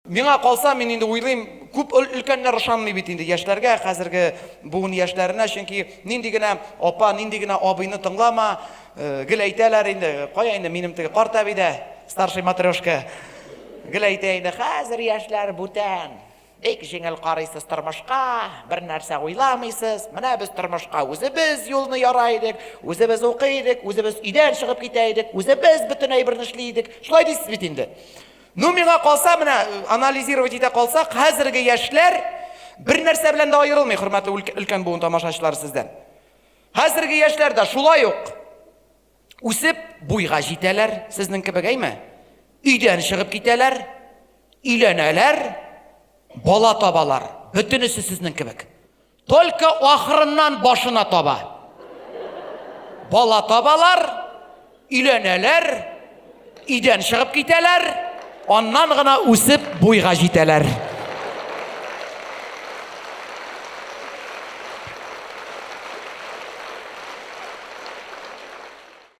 Миңа калса, мен инде уйлыйм, күп өлкәннәр ышанмый бит инде яшьләргә, хәзерге буын яшьләренә, чөнки нинди генә апа, нинди генә абыйны тыңлама, гел әйтәләр инде, кая инде минем теге карт әби дә, старший матрешка. Гел әйтә инде, хәзер яшьләр бүтән. Бик җиңел карыйсыз тормышка, бер нәрсә уйламыйсыз. Менә без тормышка үзебез юлны ярай идек, үзебез укый идек, үзебез өйдән чыгып китә идек, үзебез бөтен әйберне эшли идек. Шулай дисез бит инде. Ну, миңа калса, менә анализировать итә калсак, хәзерге яшьләр бер нәрсә белән дә аерылмый, хөрмәтле өлкән буын тамашачылары сездән. Хәзерге яшьләр дә шулай ук үсеп буйга җитәләр, сезнең кебек әйме? Өйдән чыгып китәләр, өйләнәләр, бала табалар. Бөтенесе сезнең кебек. Только ахырыннан башына таба. Бала табалар, өйләнәләр, өйдән чыгып китәләр, аннан гына үсеп буйга җитәләр.